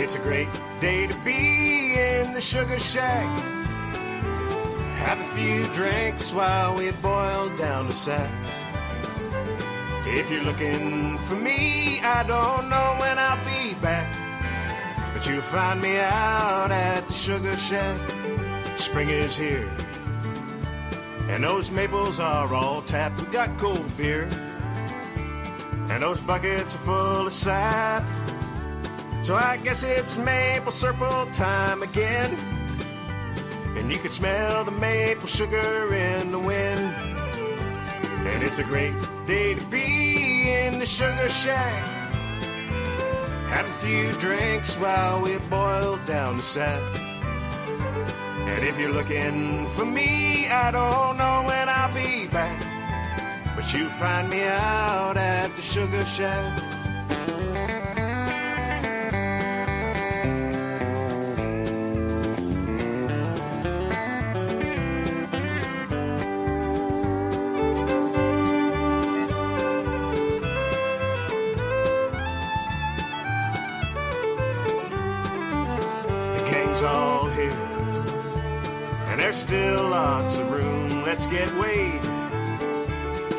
it's a great day to be in the sugar shack. Have a few drinks while we boil down the sack. If you're looking for me, I don't know when I'll be back, but you'll find me out at the sugar shack. Spring is here, and those maples are all tapped. We got cold beer, and those buckets are full of sap. So I guess it's maple syrup time again, and you can smell the maple sugar in the wind. And it's a great day to be in the sugar shack. Have a few drinks while we boil down the sack. And if you're looking for me, I don't know when I'll be back, but you find me out at the sugar shack. All here, and there's still lots of room. Let's get weighed,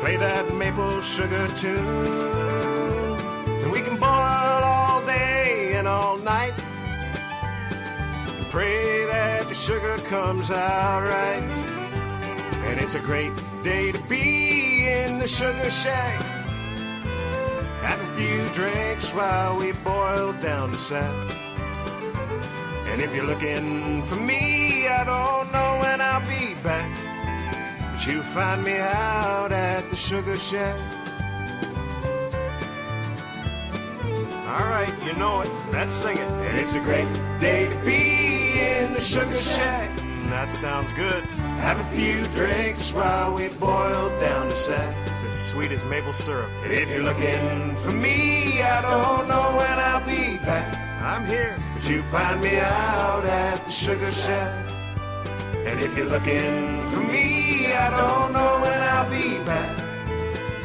play that maple sugar tune, and we can boil all day and all night, and pray that the sugar comes out right. And it's a great day to be in the sugar shack. Have a few drinks while we boil down the sack. And if you're looking for me, I don't know when I'll be back, but you'll find me out at the sugar shack. All right, you know it, let's sing it. And it's a great day to be in the sugar shack. That sounds good. Have a few drinks while we boil down the sack. It's as sweet as maple syrup. And if you're looking for me, I don't know when I'll be back. I'm here, but you find me out at the sugar shack. And if you're looking for me, I don't know when I'll be back,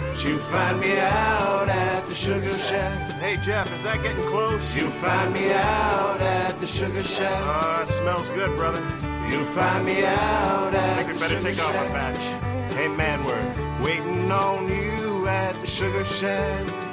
but you find me out at the sugar shack. Hey Jeff, is that getting close? You'll find me out at the sugar shack. Oh, it smells good, brother. You'll find me out at the sugar shack. I think we better take off our batch. Hey man, we're waiting on you at the sugar shack.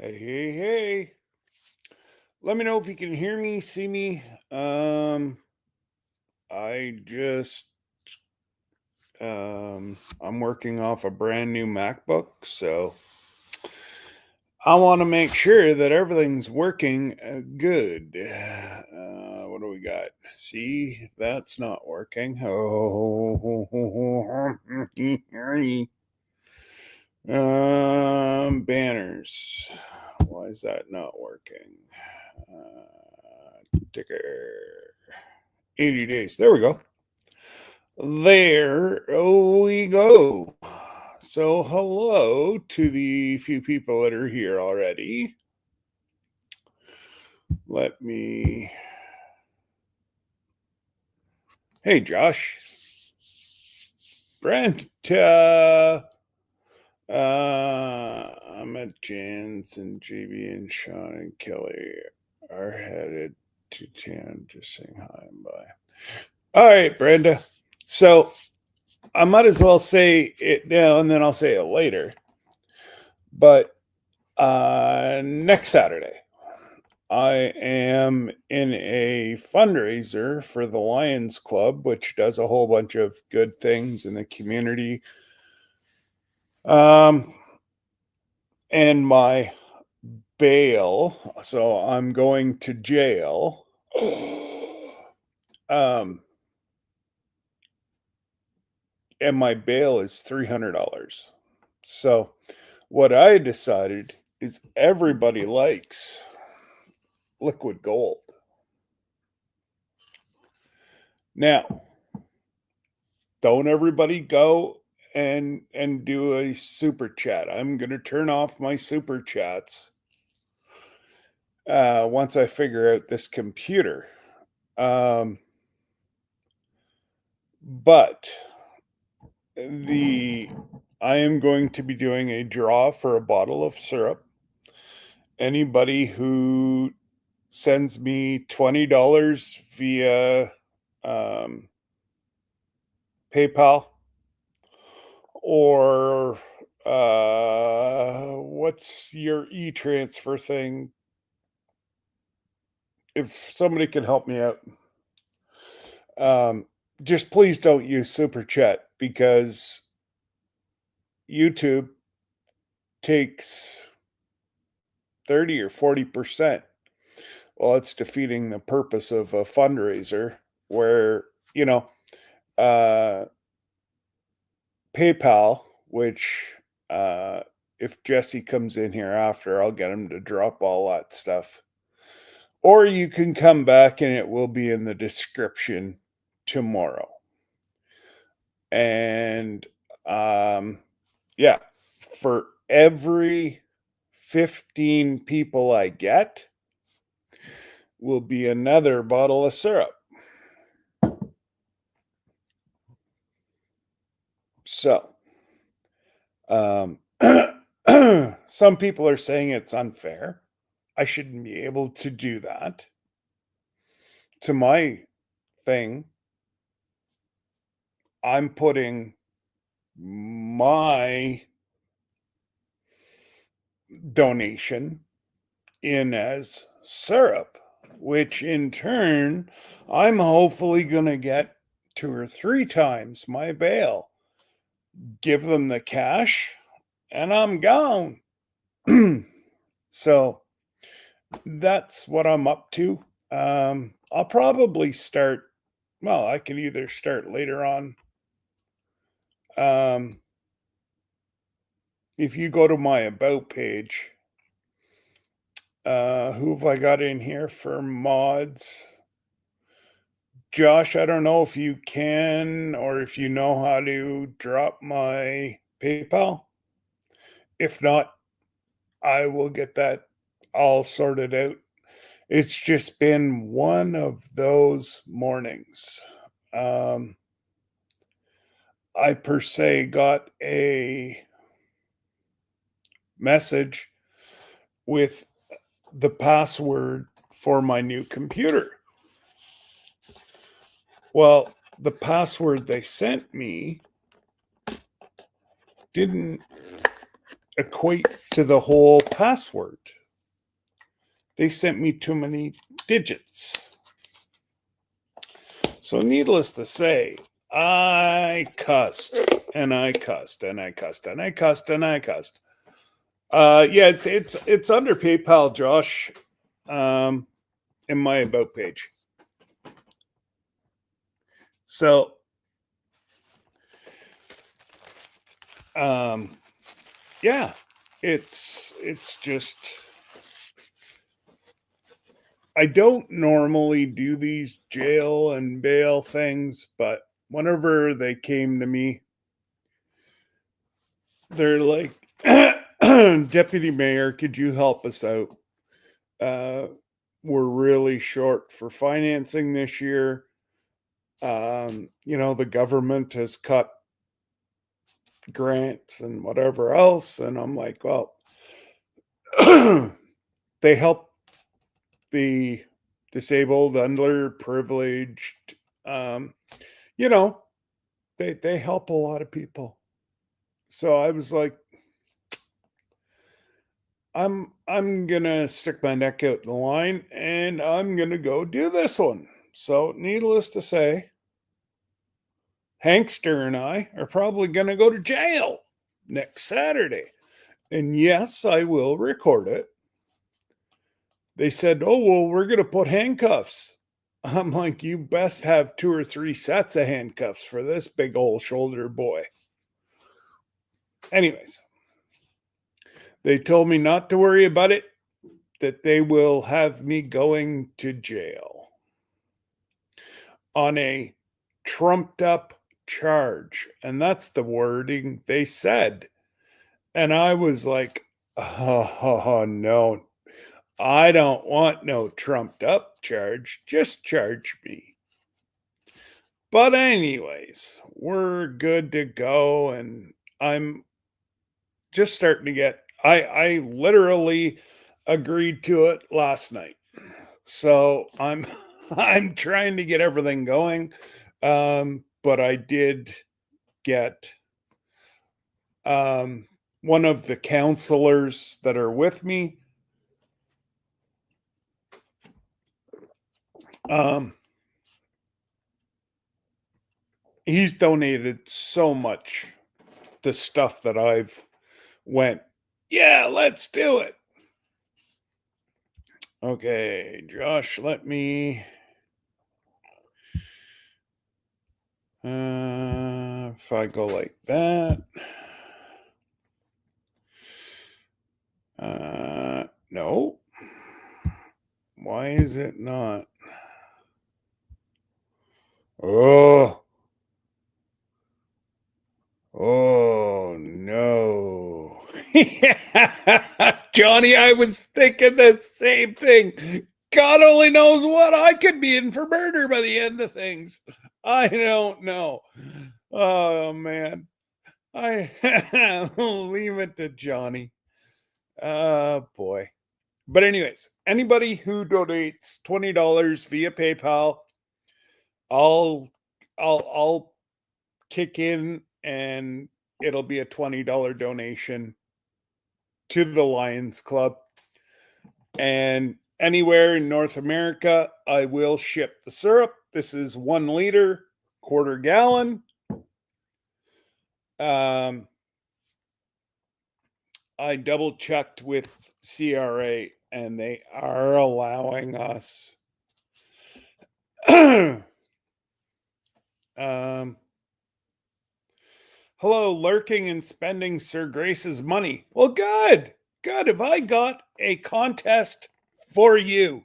Hey. Let me know if you can hear me, see me. I'm working off a brand new MacBook, so I want to make sure that everything's working good. What do we got? See, that's not working. Banners. Why is that not working? Ticker. 80 days. There we go. There we go. So hello to the few people that are here already. Let me... Hey, Josh. Brent. Ahmed Jans and JB and Sean and Kelly are headed to town. Just saying hi and bye. All right, Brenda. So I might as well say it now and then I'll say it later. But next Saturday, I am in a fundraiser for the Lions Club, which does a whole bunch of good things in the community. And my bail, so I'm going to jail. And my bail is $300. So what I decided is everybody likes liquid gold. Now, don't everybody go and do a super chat. I'm going to turn off my super chats once I figure out this computer. But I am going to be doing a draw for a bottle of syrup. Anybody who sends me $20 via PayPal or what's your e-transfer thing? If somebody can help me out, just please don't use Super Chat because YouTube takes 30 or 40%. Well, it's defeating the purpose of a fundraiser where, PayPal, which if Jesse comes in here after, I'll get him to drop all that stuff. Or you can come back and it will be in the description tomorrow. And yeah, for every 15 people I get will be another bottle of syrup. So, some people are saying it's unfair. I shouldn't be able to do that. To my thing, I'm putting my donation in as syrup, which in turn, I'm hopefully going to get 2 or 3 times my bail. Give them the cash and I'm gone. So that's what I'm up to. I'll probably start. Well, I can either start later on. If you go to my About page, who have I got in here for mods? Josh, I don't know if you can or if you know how to drop my PayPal. If not, I will get that all sorted out. It's just been one of those mornings. I per se got a message with the password for my new computer. Well, the password they sent me didn't equate to the whole password. They sent me too many digits. So needless to say, I cussed and I cussed and I cussed and I cussed and I cussed. Yeah, it's under PayPal, Josh, in my About page. So, yeah, it's just, I don't normally do these jail and bail things, but whenever they came to me, they're like, Deputy Mayor, could you help us out? We're really short for financing this year. The government has cut grants and whatever else. And I'm like, well, they help the disabled, underprivileged. They help a lot of people. So I was like, I'm gonna stick my neck out in the line and I'm gonna go do this one. So needless to say, Hankster and I are probably gonna go to jail next Saturday. And yes, I will record it. They said, oh, well, we're gonna put handcuffs. I'm like, you best have 2 or 3 sets of handcuffs for this big old shoulder boy. Anyways, they told me not to worry about it, that they will have me going to jail on a trumped up charge. And that's the wording they said. And I was like, oh, no, I don't want no trumped up charge. Just charge me. But anyways, we're good to go. And I'm just starting to get, I literally agreed to it last night. So I'm I'm trying to get everything going. But I did get one of the counselors that are with me. He's donated so much the stuff that I've went, yeah, let's do it. Okay, Josh, let me if I go like that. No. Why is it not? Oh. Oh no. Johnny, I was thinking the same thing. God only knows what I could be in for murder by the end of things. I don't know. Oh man. I leave it to Johnny. Boy. But anyways, anybody who donates $20 via PayPal, I'll I'll kick in and it'll be a $20 donation to the Lions Club. And anywhere in North America, I will ship the syrup. This is 1 liter, quarter gallon. I double checked with CRA and they are allowing us hello, lurking and spending Sir Grace's money. Well, good. Have I got a contest for you?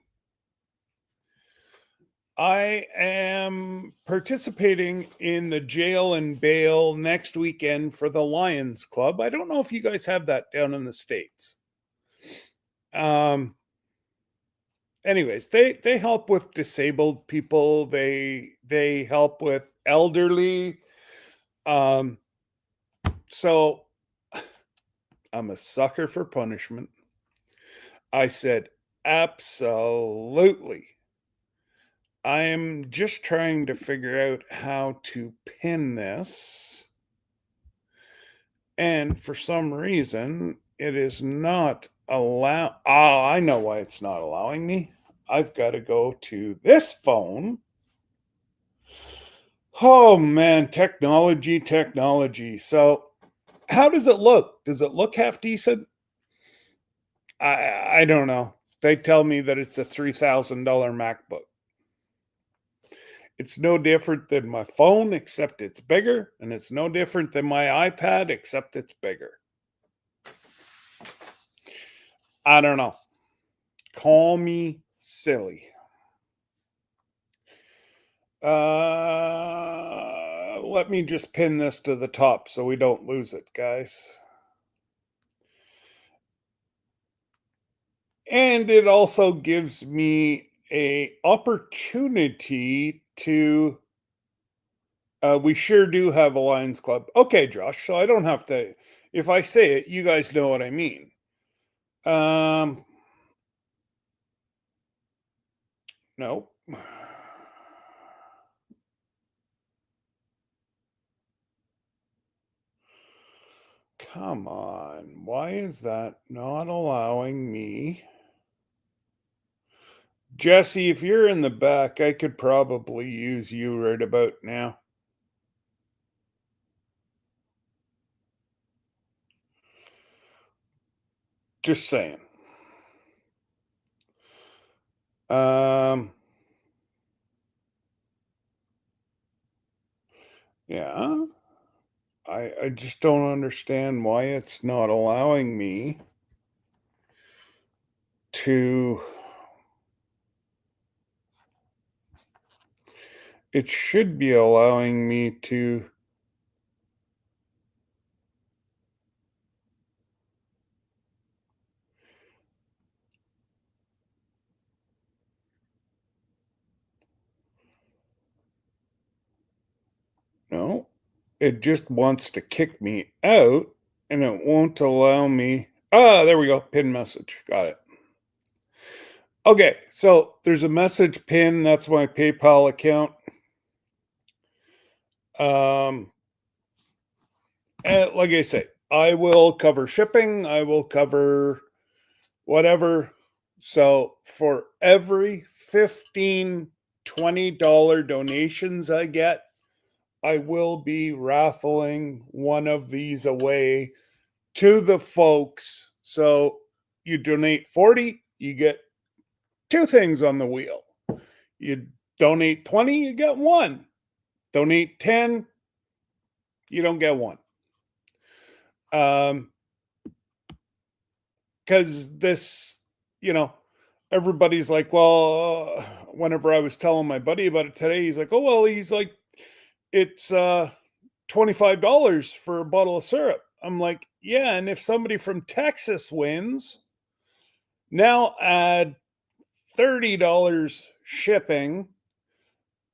I am participating in the jail and bail next weekend for the Lions Club. I don't know if you guys have that down in the States. Anyways, they help with disabled people. They help with elderly. So I'm a sucker for punishment. I said, absolutely. I'm just trying to figure out how to pin this. And for some reason, it is not allow. Oh, I know why it's not allowing me. I've got to go to this phone. Oh man, technology. So how does it look? Does it look half decent? I don't know. They tell me that it's a $3,000 MacBook. It's no different than my phone, except it's bigger, and it's no different than my iPad, except it's bigger. I don't know. Call me silly. Let me just pin this to the top so we don't lose it, guys. And it also gives me a opportunity to we sure do have a Lions Club. Okay, Josh, so I don't have to, if I say it, you guys know what I mean. No. Come on. Why is that not allowing me? Jesse, if you're in the back, I could probably use you right about now. Just saying. Yeah. I just don't understand why it's not allowing me to. It should be allowing me to it just wants to kick me out and it won't allow me. Ah, there we go. Pin message. Got it. Okay, so there's a message pin. That's my PayPal account. And like I say, I will cover shipping. I will cover whatever. So for every 15 $20 donations I get, I will be raffling one of these away to the folks. So you donate 40, you get two things on the wheel. You donate 20, you get one. Donate 10, you don't get one. Because this, everybody's like, well, whenever I was telling my buddy about it today, he's like, oh, well, it's $25 for a bottle of syrup. I'm like, yeah, and if somebody from Texas wins, now add $30 shipping,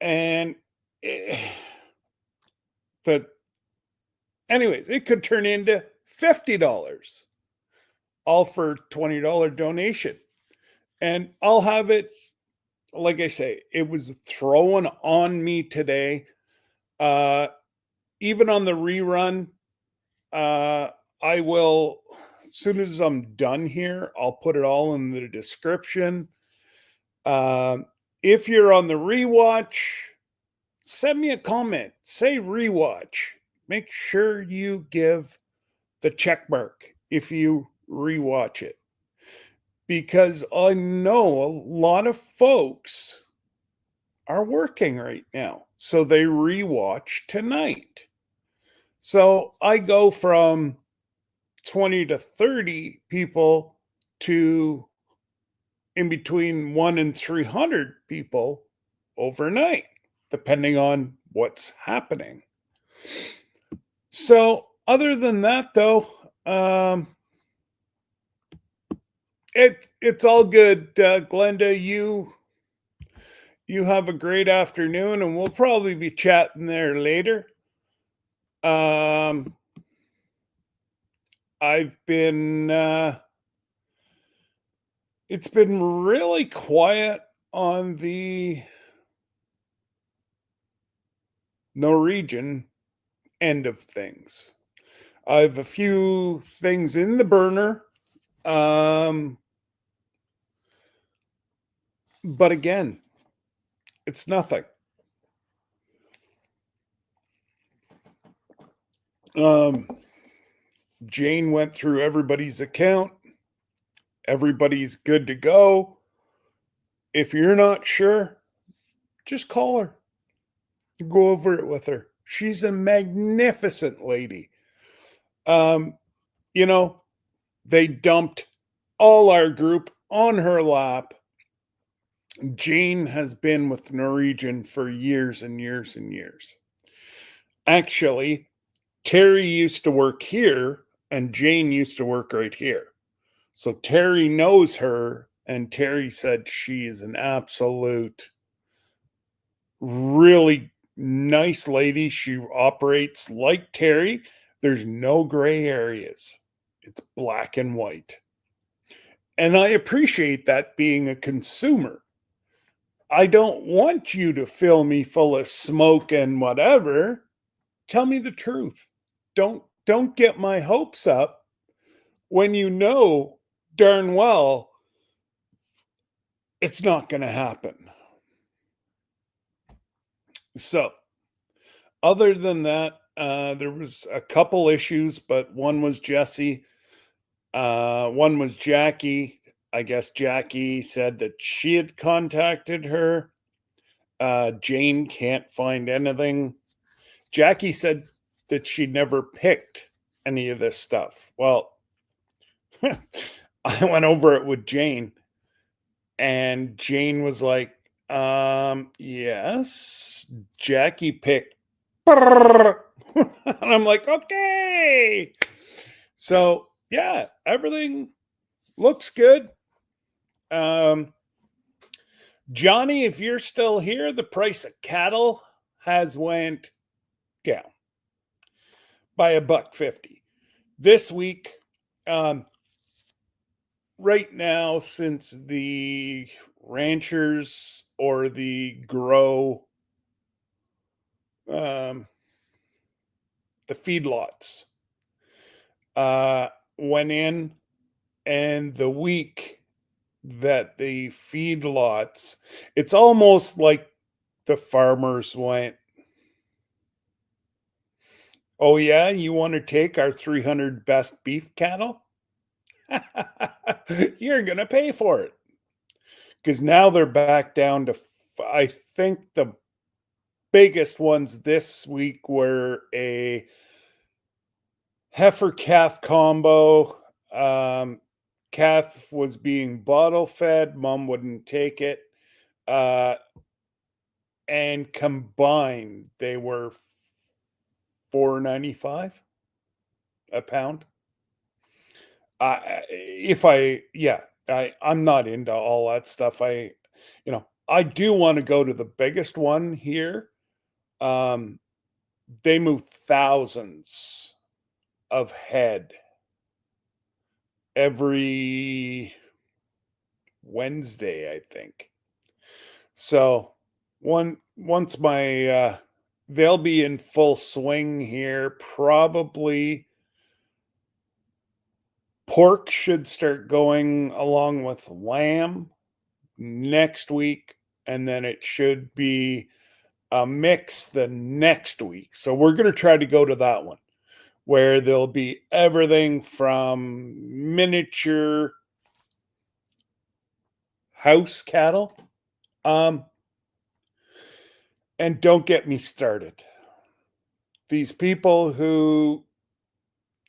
and anyways, it could turn into $50, all for $20 donation. And I'll have it, like I say, it was thrown on me today. Even on the rerun, I will, as soon as I'm done here, I'll put it all in the description. If you're on the rewatch, send me a comment. Say rewatch. Make sure you give the check mark if you rewatch it. Because I know a lot of folks are working right now. So they rewatch tonight. So I go from 20 to 30 people to in between 1 and 300 people overnight, depending on what's happening. So other than that, though, it's all good. Glenda, you have a great afternoon, and we'll probably be chatting there later. I've been it's been really quiet on the Norwegian end of things. I have a few things in the burner. But again, it's nothing. Jane went through everybody's account. Everybody's good to go. If you're not sure, just call her. Go over it with her. She's a magnificent lady. They dumped all our group on her lap. Jane has been with Norwegian for years and years and years. Actually, Terry used to work here and Jane used to work right here. So Terry knows her, and Terry said she is an absolute really nice lady. She operates like Terry. There's no gray areas. It's black and white. And I appreciate that being a consumer. I don't want you to fill me full of smoke and whatever. Tell me the truth. Don't get my hopes up when you know darn well it's not going to happen. So, other than that, there was a couple issues, but one was Jesse. One was Jackie. I guess Jackie said that she had contacted her. Jane can't find anything. Jackie said that she never picked any of this stuff. Well, I went over it with Jane, and Jane was like, yes, Jackie picked. And I'm like, okay. So, yeah, everything looks good. Johnny, if you're still here, the price of cattle has went down. by $1.50. This week, right now, since the ranchers or the grow, the feedlots, went in, and the week that the feedlots, it's almost like the farmers went, oh yeah, you want to take our 300 best beef cattle? You're going to pay for it. Because now they're back down to, I think the biggest ones this week were a heifer calf combo. Calf was being bottle fed, mom wouldn't take it. And combined, they were $4.95 a pound. I'm not into all that stuff. I do want to go to the biggest one here. They move thousands of head every Wednesday, I think. So once they'll be in full swing here, probably pork should start going along with lamb next week, and then it should be a mix the next week. So we're going to try to go to that one where there'll be everything from miniature house cattle. And don't get me started. These people who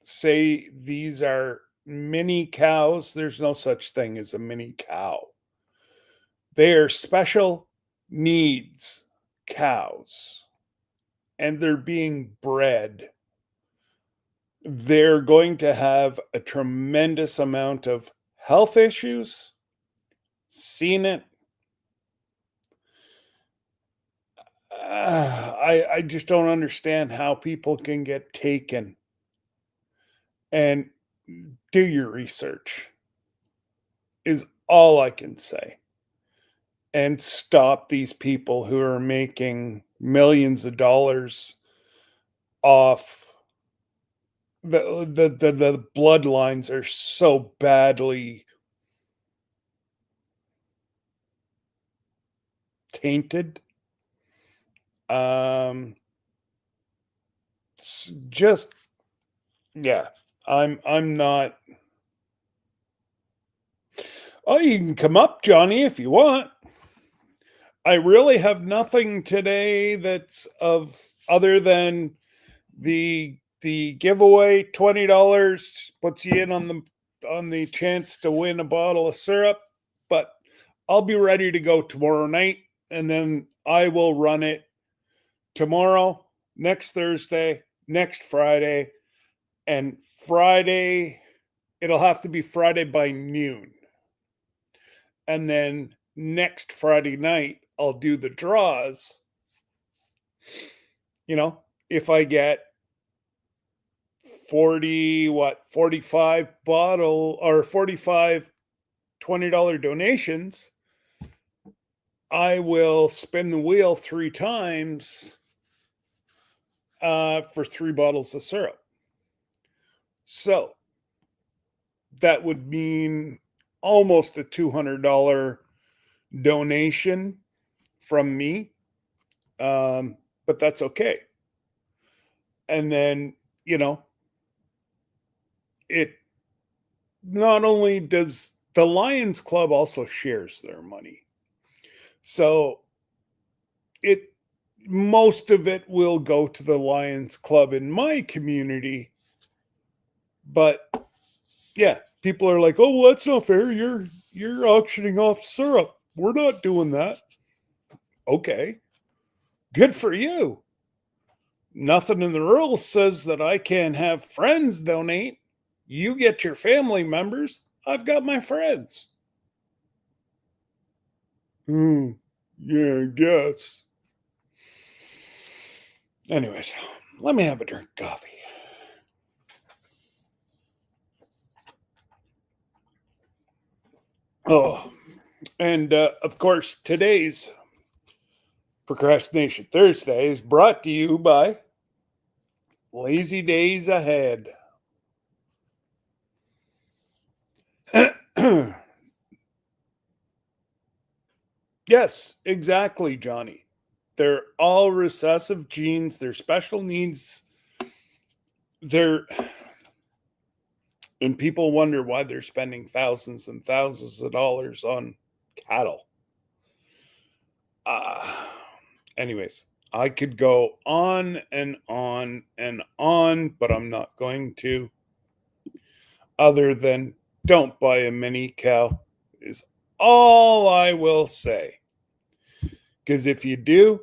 say these are mini cows, there's no such thing as a mini cow. They are special needs cows, and they're being bred. They're going to have a tremendous amount of health issues. Seen it. I just don't understand how people can get taken. And do your research is all I can say. And stop these people who are making millions of dollars off. The bloodlines are so badly tainted. Just, yeah, I'm not. Oh, you can come up, Johnny, if you want. I really have nothing today that's of other than the giveaway. $20 puts you in on the chance to win a bottle of syrup. But I'll be ready to go tomorrow night, and then I will run it tomorrow, next Thursday, next Friday, and Friday. It'll have to be Friday by noon. And then next Friday night, I'll do the draws. If I get 45 bottle or 45 $20 donations, I will spin the wheel 3 times for 3 bottles of syrup. So that would mean almost a $200 donation from me. But that's okay. And then, it not only does the Lions Club also shares their money. So most of it will go to the Lions Club in my community. But yeah, people are like, oh, well, that's not fair. You're auctioning off syrup. We're not doing that. Okay. Good for you. Nothing in the rules says that I can't have friends donate. You get your family members. I've got my friends. Yeah, I guess. Anyways, let me have a drink of coffee. Oh, and of course, today's Procrastination Thursday is brought to you by Lazy Days Ahead. Yes, exactly, Johnny. They're all recessive genes, they're special needs. They're and people wonder why they're spending thousands and thousands of dollars on cattle. Uh, anyways, I could go on and on and on, but I'm not going to. Other than don't buy a mini cow is all I will say. Because if you do,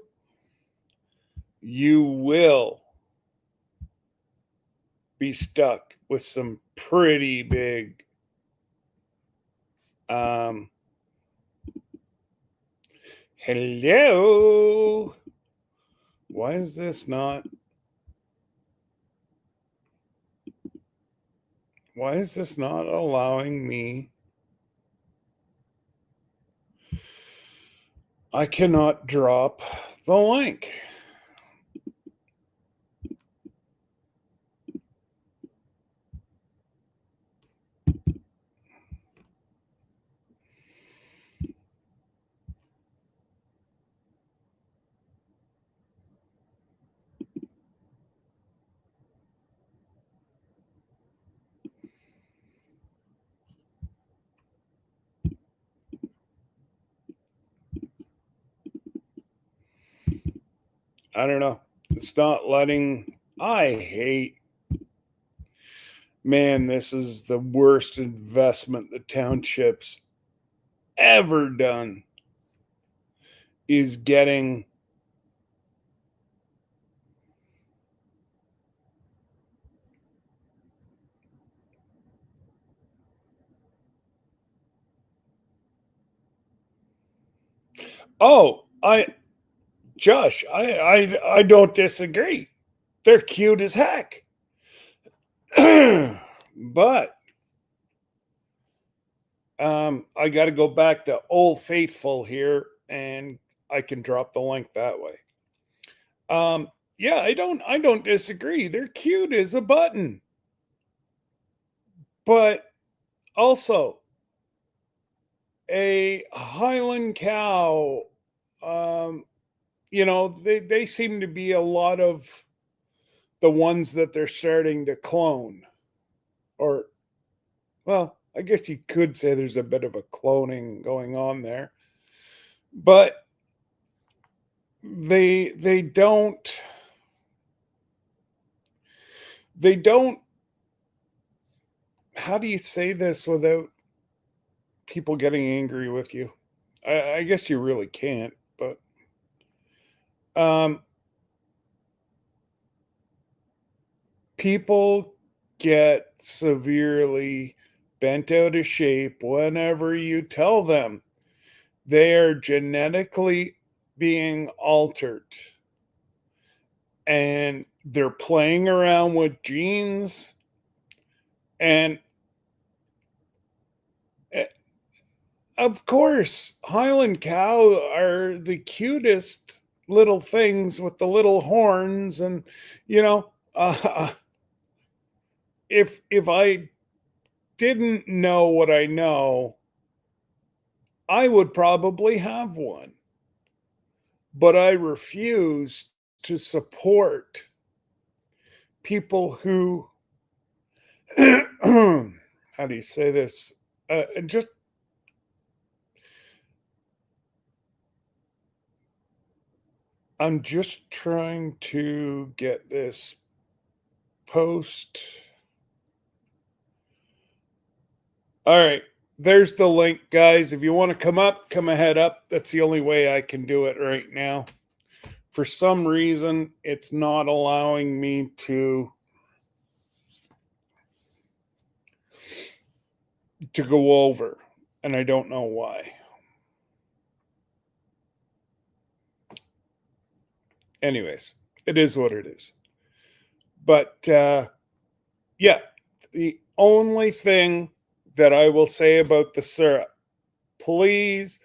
you will be stuck with some pretty big hello. Why is this not allowing me? I cannot drop the link. I don't know. It's not letting. I hate. Man, this is the worst investment the township's ever done. Is getting. Oh, Josh, I don't disagree. They're cute as heck. But I got to go back to Old Faithful here, and I can drop the link that way. Yeah, I don't disagree. They're cute as a button, but also a Highland cow. Um, they seem to be a lot of the ones that they're starting to clone, or well, I guess you could say there's a bit of a cloning going on there, but they don't. How do you say this without people getting angry with you? I guess you really can't, but people get severely bent out of shape whenever you tell them they are genetically being altered and they're playing around with genes and of course Highland cow are the cutest little things with the little horns and you know if I didn't know what I know, I would probably have one. But I refuse to support people who, how do you say this? Just, I'm just trying to get this post. All right. There's the link, guys. If you want to come up, come ahead up. That's the only way I can do it right now. For some reason, it's not allowing me to go over, and I don't know why. Anyways, it is what it is. But yeah, the only thing that I will say about the syrup please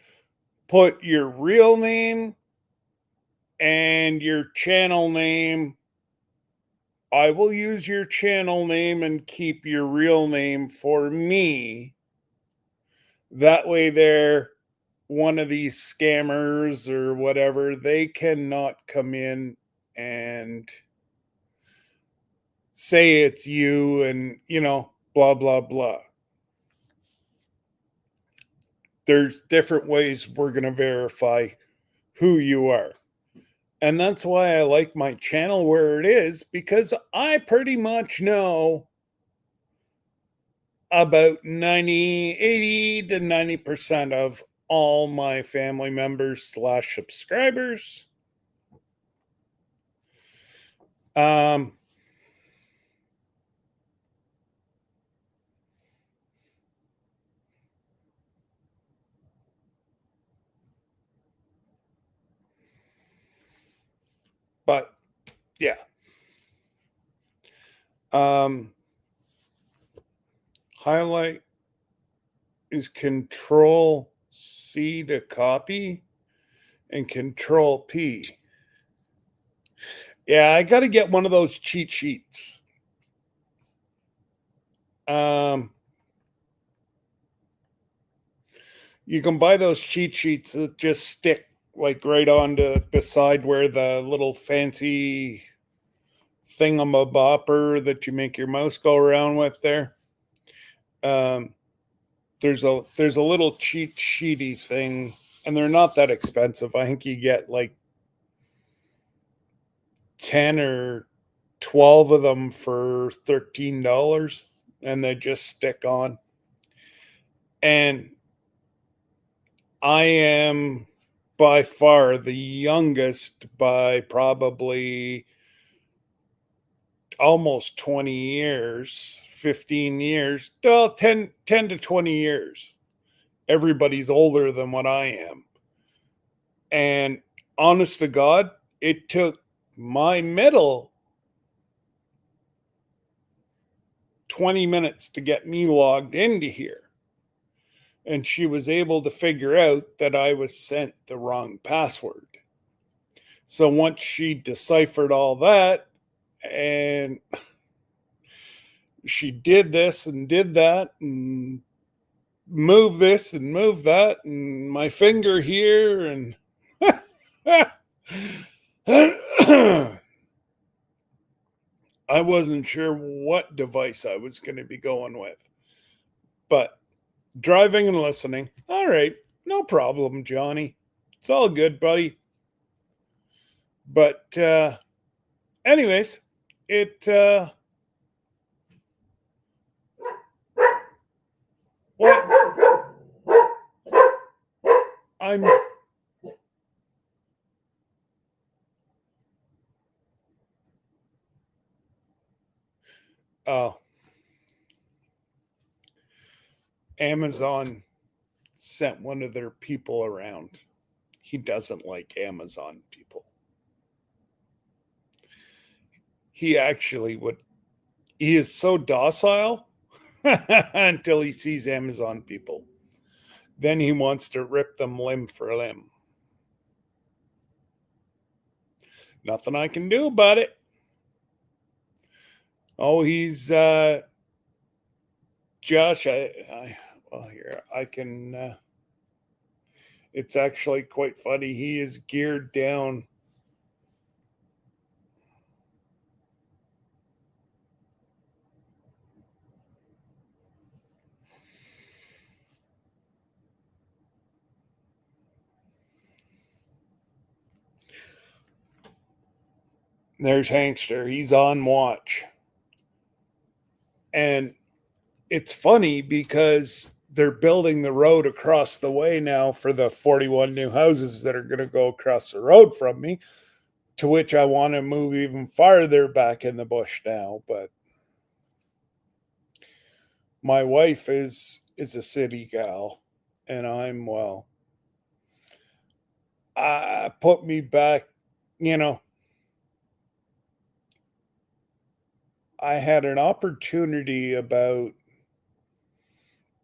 put your real name and your channel name. I will use your channel name and keep your real name for me. That way, they're one of these scammers or whatever, they cannot come in and say it's you and, blah, blah, blah. There's different ways we're going to verify who you are. And that's why I like my channel where it is, because I pretty much know about 80 to 90% of all my family members / subscribers. But yeah. Highlight is Control C to copy and Control P. Yeah, I got to get one of those cheat sheets. You can buy those cheat sheets that just stick like right on the side where the little fancy thingamabopper that you make your mouse go around with there. There's a little cheat sheety thing, and they're not that expensive. I think you get like 10 or 12 of them for $13, and they just stick on. And I am by far the youngest by probably almost 20 years, 15 years, well, 10 to 20 years. Everybody's older than what I am. And honest to God, it took my middle 20 minutes to get me logged into here. And she was able to figure out that I was sent the wrong password. So once she deciphered all that, and she did this and did that, and move this and move that, and my finger here, and I wasn't sure what device I was going to be going with. But driving and listening, all right, no problem, Johnny. It's all good, buddy. But anyways, what I'm Amazon sent one of their people around. He doesn't like Amazon people. He actually would. He is so docile until he sees Amazon people. Then he wants to rip them limb for limb. Nothing I can do about it. Oh, he's Josh. Here I can. It's actually quite funny. He is geared down. There's Hankster. He's on watch. And it's funny because they're building the road across the way now for the 41 new houses that are going to go across the road from me, to which I want to move even farther back in the bush now. But my wife is a city gal, and I'm, well, put me back, I had an opportunity about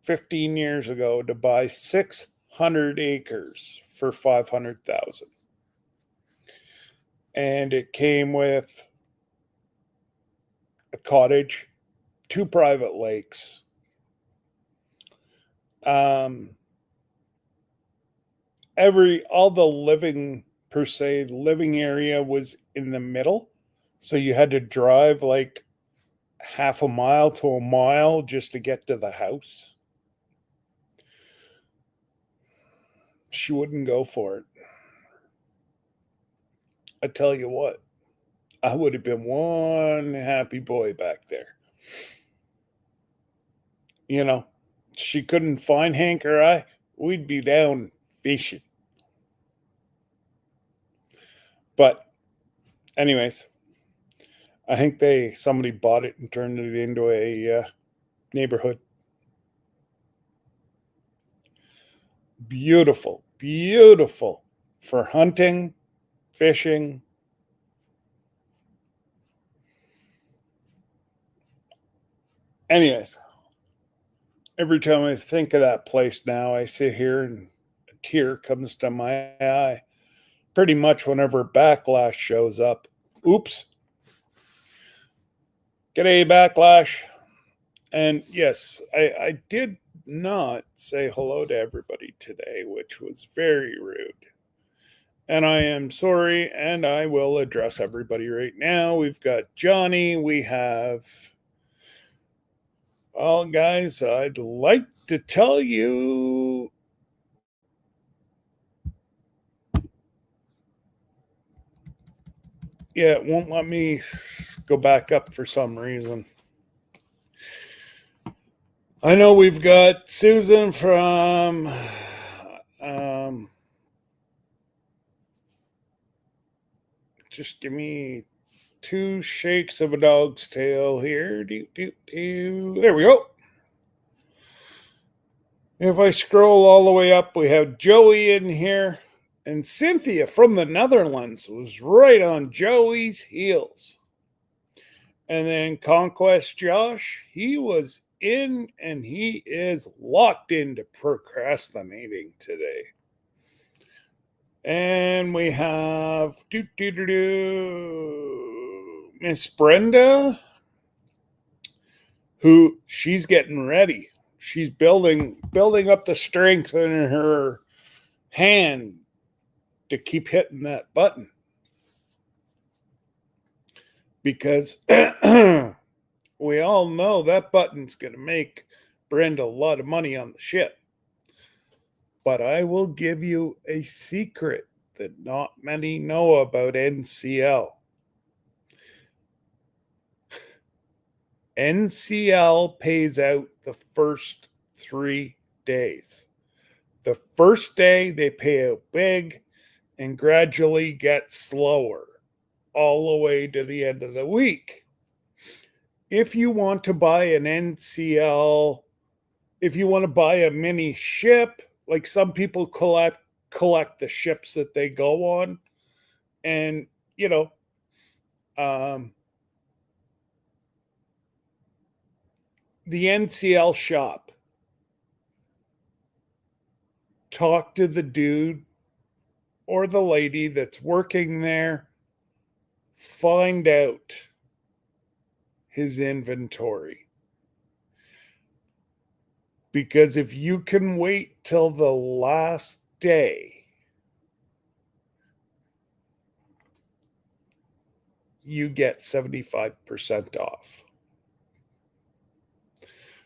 15 years ago to buy 6 100 acres for 500,000. And it came with a cottage, 2 private lakes, all the living area was in the middle. So you had to drive like half a mile to a mile just to get to the house. She wouldn't go for it. I tell you what, I would have been one happy boy back there. You know, she couldn't find Hank or I, we'd be down fishing. But anyways, I think somebody bought it and turned it into a neighborhood. Beautiful, beautiful for hunting, fishing. Anyways, every time I think of that place now, I sit here and a tear comes to my eye. Pretty much whenever Backlash shows up. Oops. G'day, Backlash. And yes, I did not say hello to everybody today, which was very rude. And I am sorry, and I will address everybody right now. We've got Johnny. We have... Well, guys, I'd like to tell you... Yeah, it won't let me go back up for some reason. I know we've got Susan from... just give me 2 shakes of a dog's tail here. There we go. If I scroll all the way up, we have Joey in here. And Cynthia from the Netherlands was right on Joey's heels. And then Conquest Josh, he was in and he is locked into procrastinating today. And we have Miss Brenda, who she's getting ready. She's building up the strength in her hand to keep hitting that button. Because we all know that button's going to make Brenda a lot of money on the ship. But I will give you a secret that not many know about NCL. NCL pays out the first 3 days. The first day they pay out big and gradually get slower all the way to the end of the week. If you want to buy an NCL, if you want to buy a mini ship, like some people collect the ships that they go on, and the NCL shop, talk to the dude or the lady that's working there, find out his inventory. Because if you can wait till the last day, you get 75% off.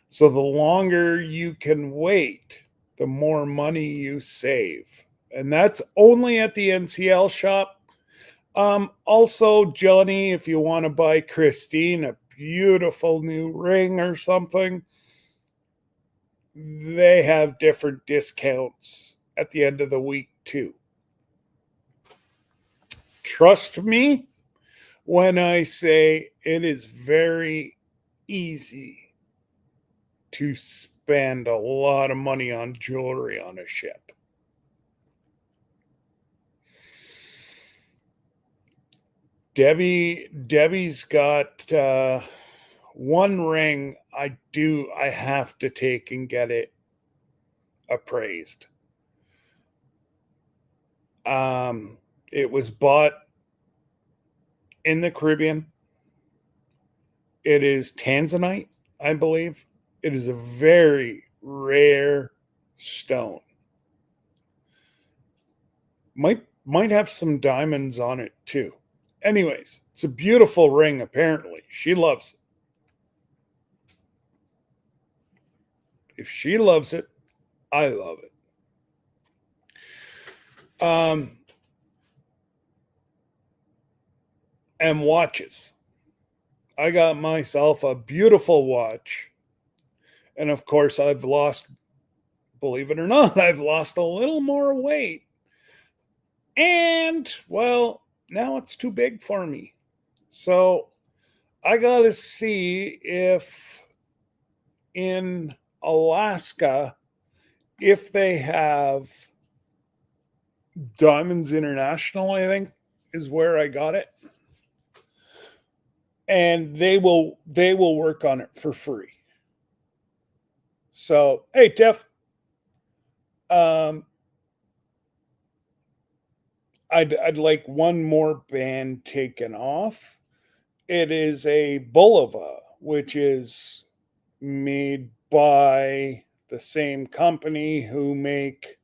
So the longer you can wait, the more money you save. And that's only at the NCL shop. Also, Johnny, if you want to buy Christine a beautiful new ring or something, they have different discounts at the end of the week too. Trust me when I say it is very easy to spend a lot of money on jewelry on a ship. Debbie's got one ring I have to take and get it appraised. It was bought in the Caribbean. It is tanzanite, I believe. It is a very rare stone. Might have some diamonds on it too. Anyways, it's a beautiful ring, apparently. She loves it. If she loves it, I love it. And watches. I got myself a beautiful watch. And of course, I've lost, believe it or not, I've lost a little more weight. And, well, now it's too big for me. So I got to see if in Alaska, if they have Diamonds International, I think is where I got it. And they will work on it for free. So, hey, Jeff, I'd like one more band taken off. It is a Bulova, which is made by the same company who make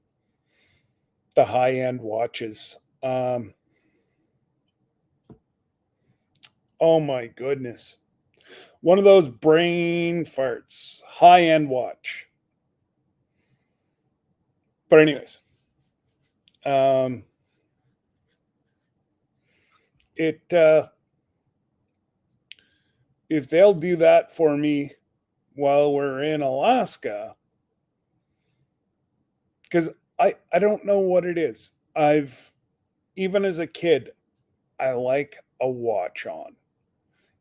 the high-end watches. Oh my goodness. One of those brain farts. High-end watch. But anyways. If they'll do that for me while we're in Alaska, because I don't know what it is. Even as a kid, I like a watch on.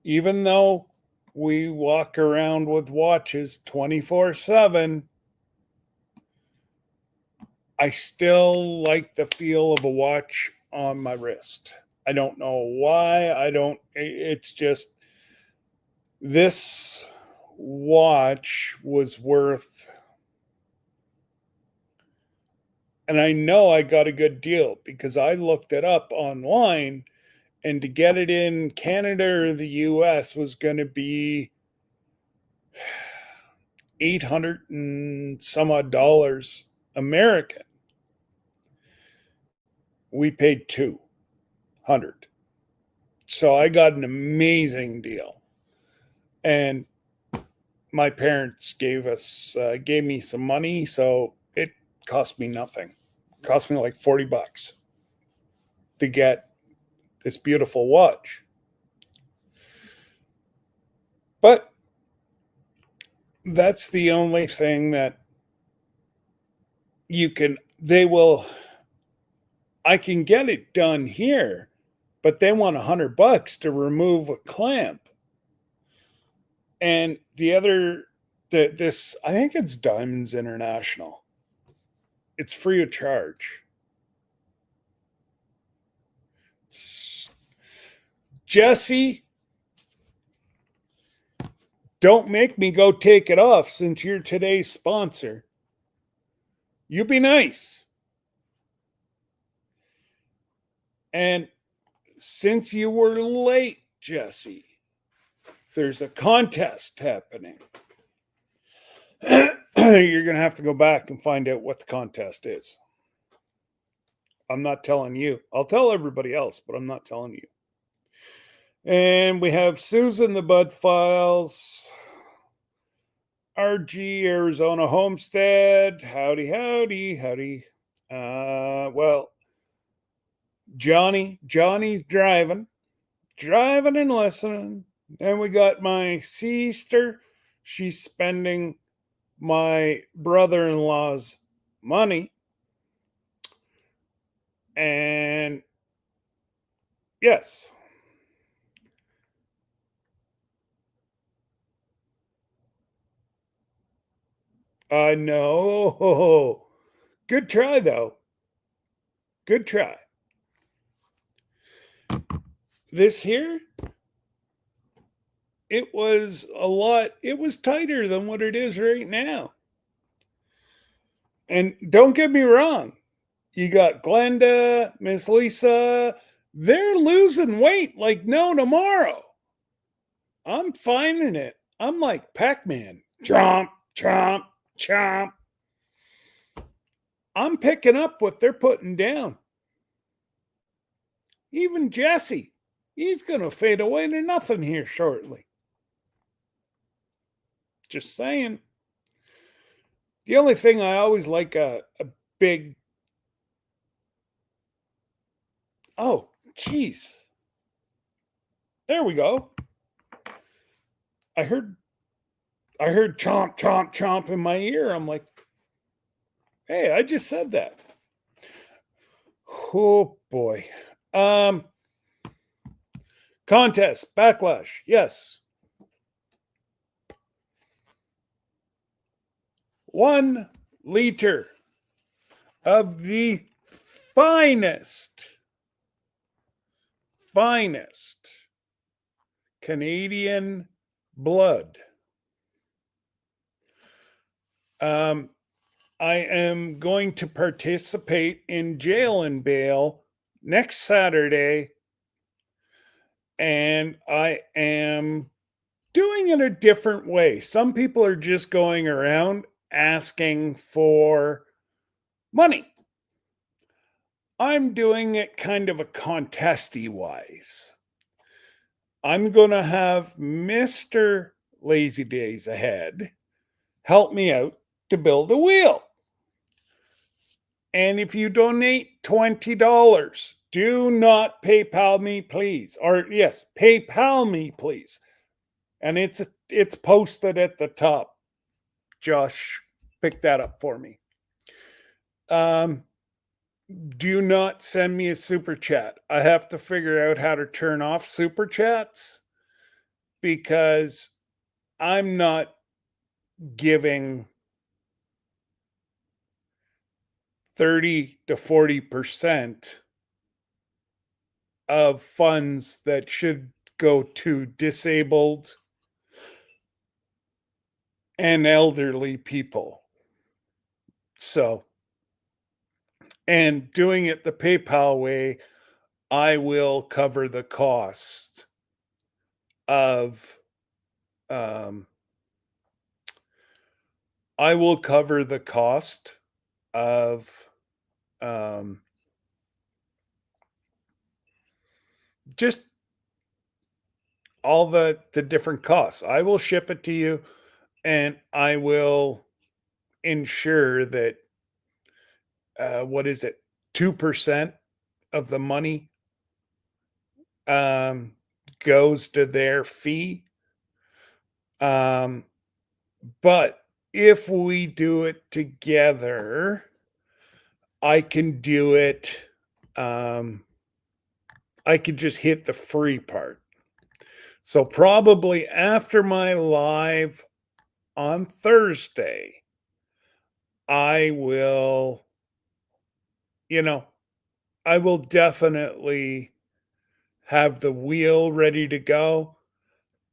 Even though we walk around with watches 24/7, I still like the feel of a watch on my wrist. I don't know why. It's just, this watch was worth, and I know I got a good deal because I looked it up online, and to get it in Canada or the US was going to be $800 and some odd dollars American. We paid $200. So I got an amazing deal. And my parents gave me some money, so it cost me nothing. It cost me like $40 to get this beautiful watch. But that's the only thing that I can get it done here, but they want $100 to remove a clamp. And I think it's Diamonds International. It's free of charge. Jesse, don't make me go take it off since you're today's sponsor. You be nice. And since you were late, Jesse, there's a contest happening. You're going to have to go back and find out what the contest is. I'm not telling you. I'll tell everybody else, but I'm not telling you. And we have Susan the Bud Files, RG Arizona Homestead. Howdy. Well, Johnny's driving and listening. And we got my sister. She's spending my brother-in-law's money. And yes. I know. Good try, though. Good try. This here, it was tighter than what it is right now. And don't get me wrong, You got Glenda, Miss Lisa. They're losing weight like no tomorrow. I'm finding it. I'm like Pac-Man. Chomp, chomp, chomp. I'm picking up what they're putting down. Even Jesse, he's going to fade away to nothing here shortly. Just saying. The only thing I always like a big. Oh, jeez. There we go. I heard chomp, chomp, chomp in my ear. I'm like, hey, I just said that. Oh boy. Contest, backlash, yes. 1 liter of the finest Canadian blood. I am going to participate in jail and bail next Saturday, and I am doing it a different way. Some people are just going around asking for money. I'm doing it kind of a contesty wise. I'm going to have Mr. Lazy Days Ahead help me out to build a wheel. And if you donate $20, do not PayPal me, please. Or yes, PayPal me, please. And it's posted at the top. Josh, pick that up for me. Do not send me a super chat. I have to figure out how to turn off super chats because I'm not giving 30 to 40% of funds that should go to disabled and elderly people. So, and doing it the PayPal way, I will cover the cost of I will cover the cost of just all the different costs. I will ship it to you, and I will ensure that what is it, 2% of the money goes to their fee. But if we do it together, I can do it. I could just hit the free part. So probably after my live on Thursday, I will, I will definitely have the wheel ready to go.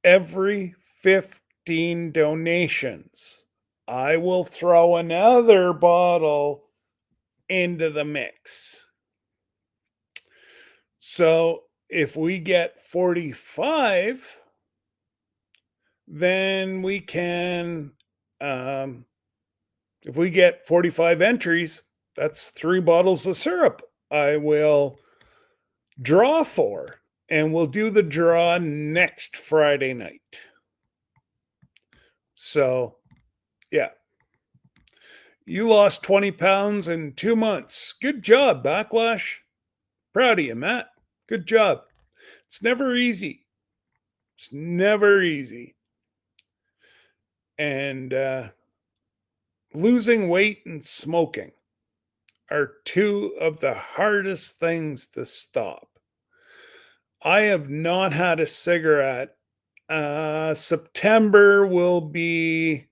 Every 15 donations, I will throw another bottle into the mix. So if we get 45, then we can, if we get 45 entries, that's 3 bottles of syrup I will draw for. And we'll do the draw next Friday night. So, yeah. You lost 20 pounds in 2 months. Good job, Backlash. Proud of you, Matt. Good job. It's never easy. It's never easy. And losing weight and smoking are 2 of the hardest things to stop. I have not had a cigarette. September will be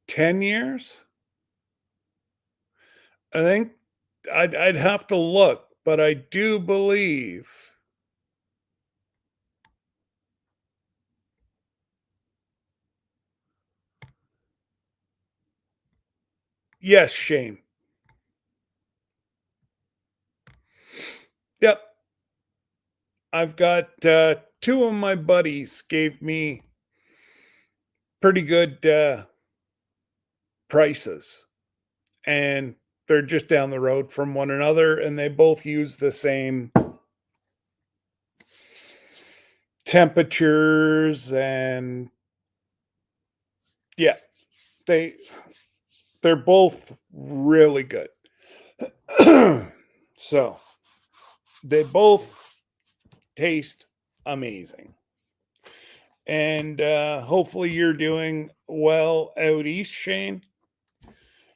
10 years. I think I'd have to look, but I do believe Yes, Shane. Yep. I've got two of my buddies gave me pretty good prices, and they're just down the road from one another, and they both use the same temperatures, and yeah, they they're both really good. So they both taste amazing. And hopefully you're doing well out east, Shane.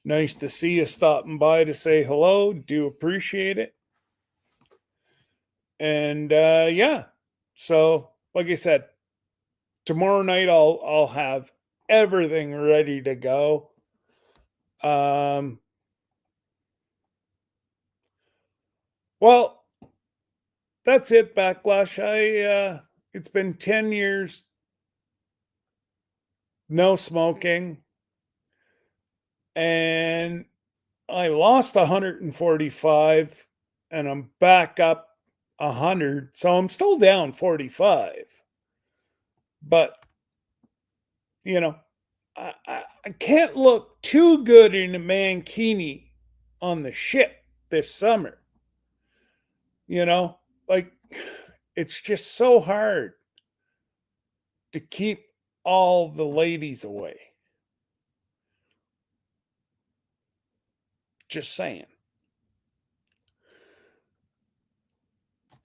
Nice to see you stopping by to say hello. Do appreciate it. And yeah, so like I said, tomorrow night I'll have everything ready to go. Well, that's it, Backlash. It's been 10 years, no smoking, and I lost 145, and I'm back up 100, so I'm still down 45. But you know, I can't look too good in a mankini on the ship this summer. You know, like it's just so hard to keep all the ladies away. Just saying.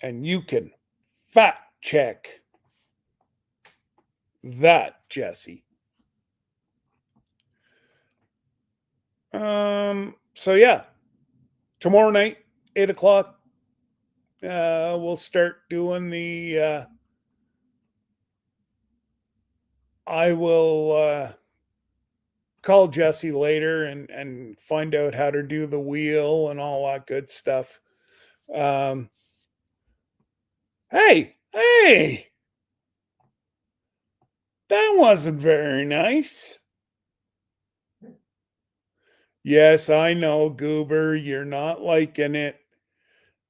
And you can fact check that, Jesse. So yeah, tomorrow night, 8 o'clock, we'll start doing the I will call Jesse later and find out how to do the wheel and all that good stuff. Um, hey, that wasn't very nice. Yes, I know, Goober, you're not liking it.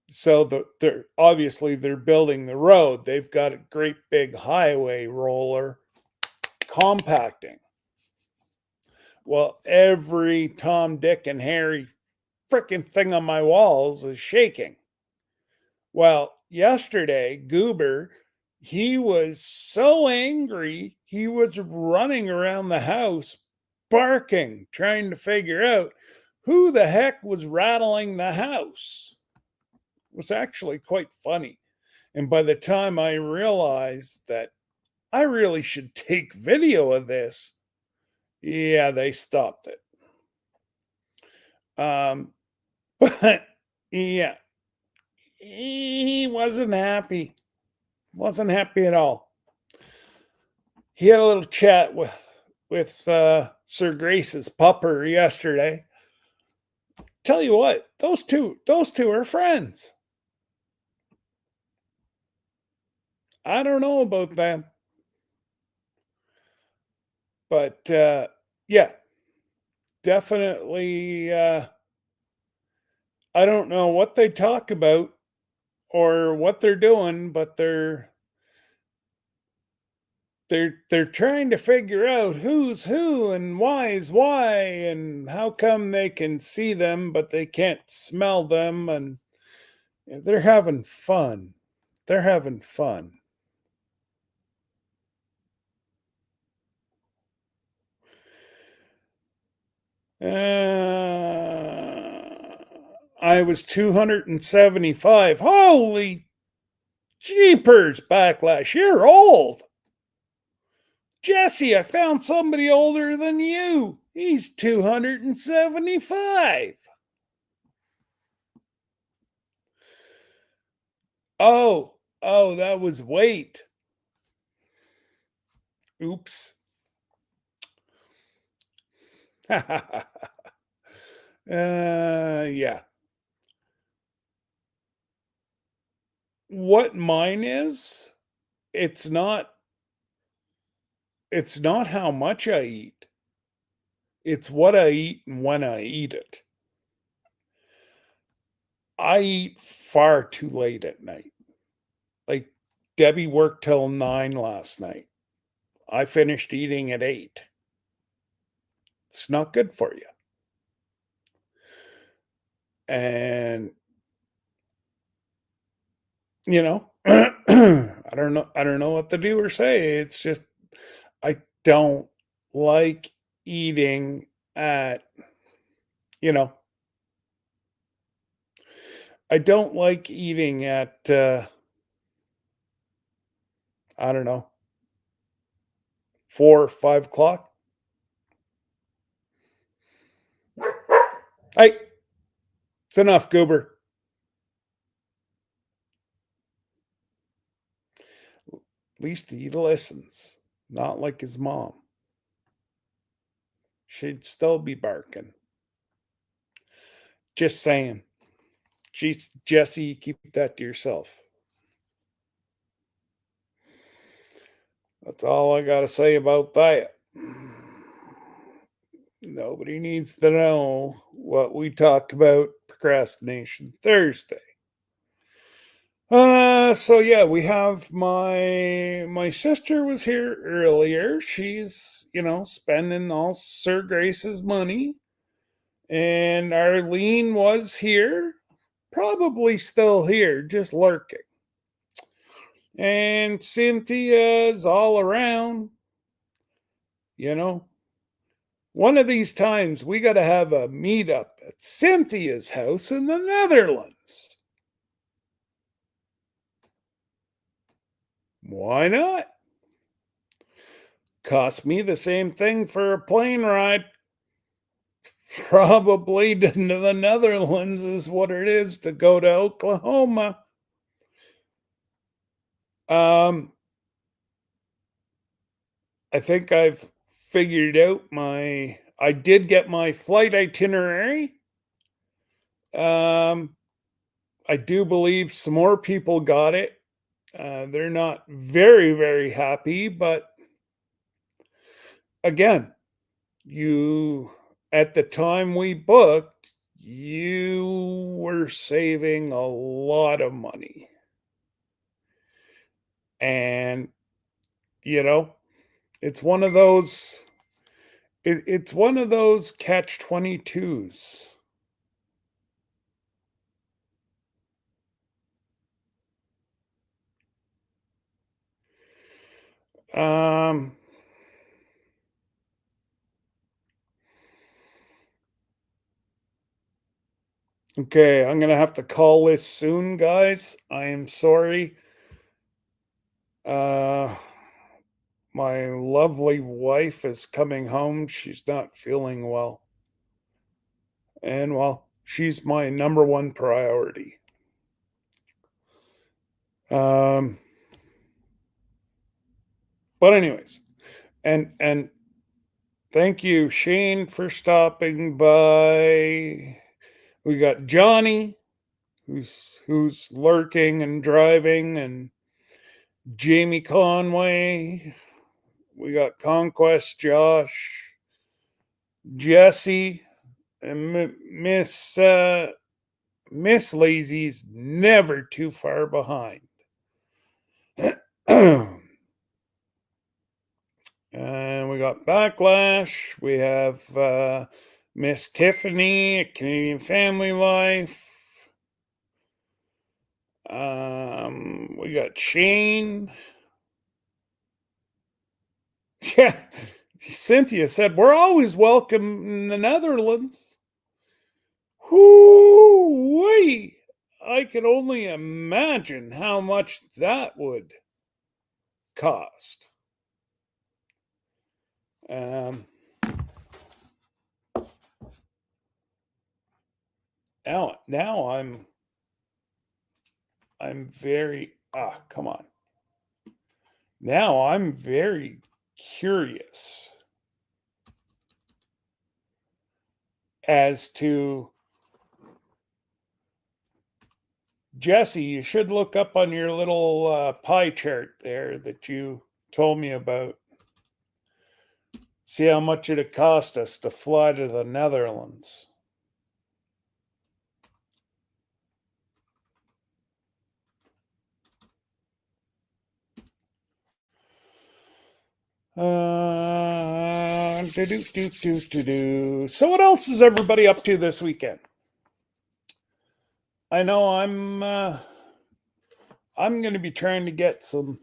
So they're obviously they're building the road. They've got a great big highway roller compacting. Well, every Tom, Dick, and Harry freaking thing on my walls is shaking. Well, yesterday, Goober, he was so angry, he was running around the house barking, trying to figure out who the heck was rattling the house. It was actually quite funny. And by the time I realized that I really should take video of this, yeah, they stopped it. But yeah, he wasn't happy. Wasn't happy at all. He had a little chat with Sir Grace's pupper yesterday. Tell you what, those two are friends. I don't know about them, but yeah, definitely. I don't know what they talk about or what they're doing, but they're trying to figure out who's who and why is why and how come they can see them but they can't smell them, and they're having fun. They're having fun. I was 275. Holy jeepers, Backlash, you're old. Jesse, I found somebody older than you. He's 275. Oh, that was weight. Oops. Yeah. What mine is, it's not how much I eat. It's what I eat and when I eat it. I eat far too late at night. Like Debbie worked till 9 last night. I finished eating at 8. It's not good for you. And you know, I don't know what to do or say. It's just I don't like eating at, you know, I don't like eating at I don't know, 4 or 5 o'clock. Hey, it's enough, Goober. At least he listens, not like his mom. She'd still be barking. Just saying. She's Jesse, keep that to yourself. That's all I got to say about that. Nobody needs to know what we talk about Procrastination Thursday. So yeah, we have my sister was here earlier. She's, spending all Sir Grace's money. And Arlene was here, probably still here, just lurking. And Cynthia's all around. One of these times we got to have a meetup at Cynthia's house in the Netherlands. Why not? Cost me the same thing for a plane ride. Probably to the Netherlands is what it is to go to Oklahoma. I think I've figured out I did get my flight itinerary. I do believe some more people got it. They're not very, very happy, but again, at the time we booked, you were saving a lot of money. And, it's one of those, it's one of those catch 22s. Okay, I'm gonna have to call this soon, guys. I am sorry. My lovely wife is coming home. She's not feeling well. And well, she's my number one priority. But anyways, and thank you, Shane, for stopping by. We got Johnny, who's lurking and driving, and Jamie Conway. We got Conquest Josh, Jesse, and Miss Lazy's never too far behind. And we got Backlash. We have Miss Tiffany, Canadian Family Life. We got Shane. Yeah, Cynthia said we're always welcome in the Netherlands. Whoo-wee! I can only imagine how much that would cost. Now I'm very come on. Now I'm very curious as to Jesse. You should look up on your little pie chart there that you told me about. See how much it'd cost us to fly to the Netherlands. So what else is everybody up to this weekend? I know I'm going to be trying to get some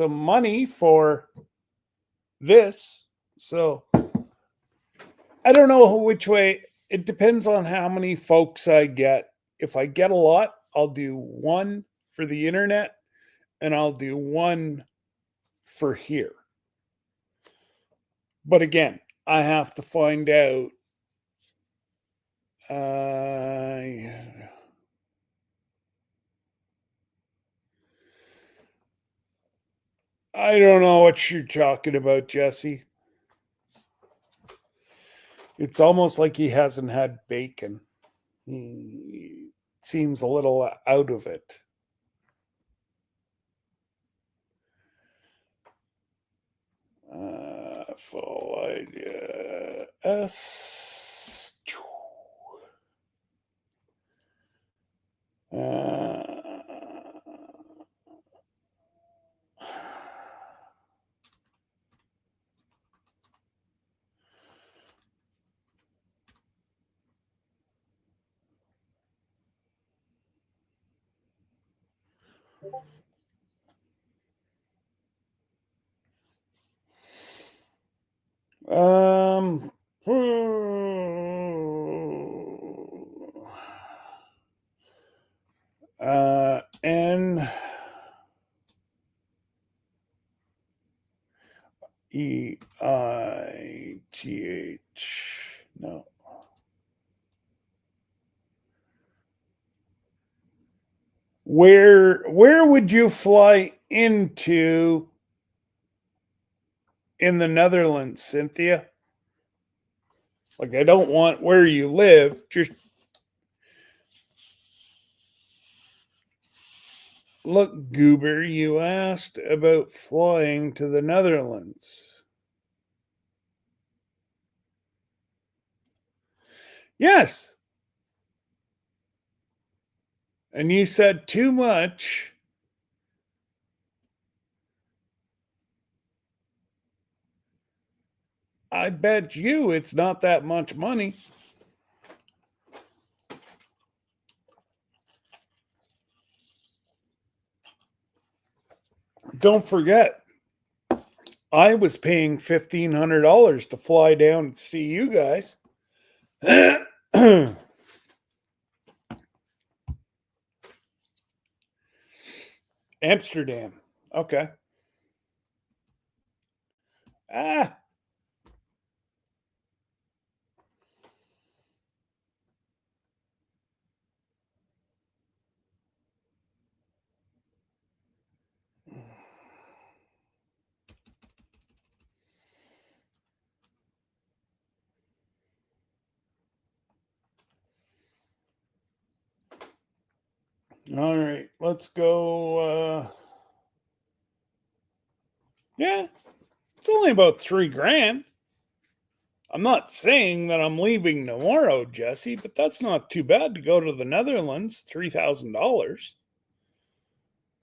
money for this. So I don't know which way. It depends on how many folks I get. If I get a lot, I'll do one for the internet and I'll do one for here. But again, I have to find out. I don't know what you're talking about, Jesse. It's almost like he hasn't had bacon. He seems a little out of it. Full idea. S. Um. N. EIGH. No. Where would you fly into in the Netherlands, Cynthia? Like, I don't want where you live. Just look, Goober, you asked about flying to the Netherlands. Yes. And you said too much. I bet you it's not that much money. Don't forget, I was paying $1,500 to fly down and see you guys. Amsterdam. Okay. Ah. All right, let's go. Yeah, it's only about $3,000. I'm not saying that I'm leaving tomorrow, Jesse, but that's not too bad to go to the Netherlands. $3,000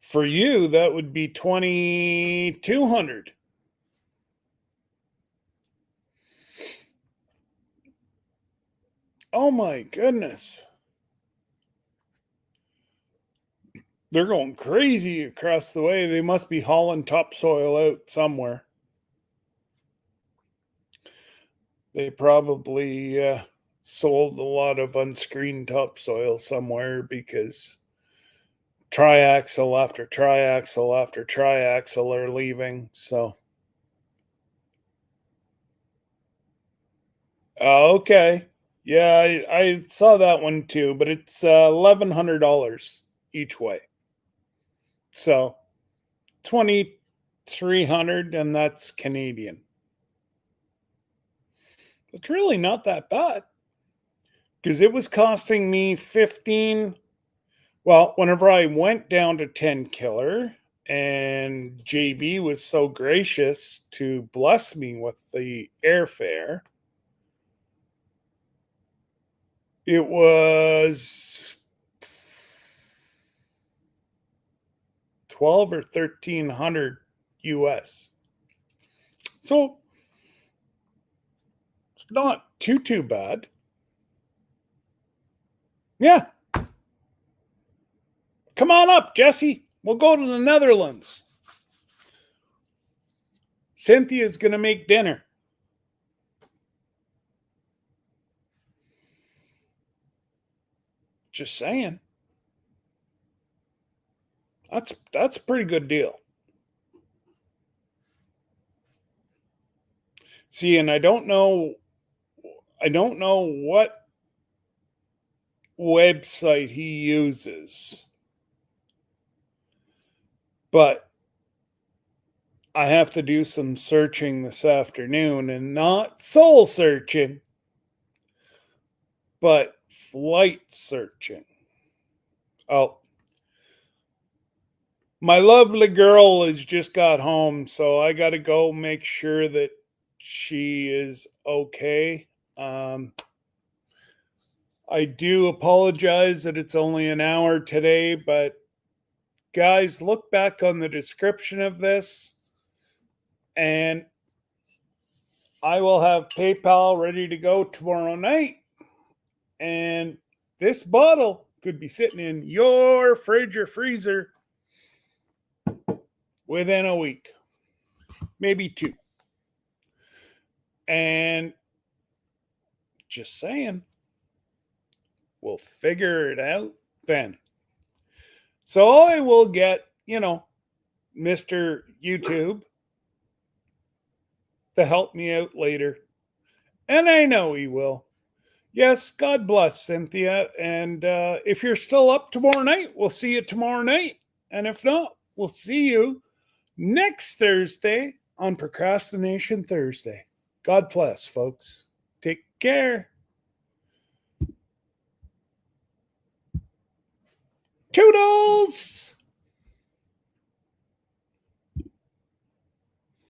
for you. That would be $2,200. Oh my goodness. They're going crazy across the way. They must be hauling topsoil out somewhere. They probably sold a lot of unscreened topsoil somewhere because triaxle after triaxle after triaxle are leaving. So, okay. Yeah, I saw that one too, but it's $1,100 each way. So 2,300, and that's Canadian. It's really not that bad because it was costing me 15. Well, whenever I went down to 10 killer, And JB was so gracious to bless me with the airfare. It was 12 or 1300 US. So it's not too bad. Yeah. Come on up, Jesse. We'll go to the Netherlands. Cynthia's going to make dinner. Just saying. That's a pretty good deal. See, and I don't know what website he uses, but I have to do some searching this afternoon, and not soul searching, but flight searching. Oh, my lovely girl has just got home, so I got to go make sure that she is okay. I do apologize that it's only an hour today, but guys, look back on the description of this, and I will have PayPal ready to go tomorrow night. And this bottle could be sitting in your fridge or freezer within a week, maybe 2. And just saying, we'll figure it out then. So I will get, Mr. YouTube to help me out later. And I know he will. Yes, God bless, Cynthia. And if you're still up tomorrow night, we'll see you tomorrow night. And if not, we'll see you next Thursday on Procrastination Thursday. God bless, folks. Take care. Toodles!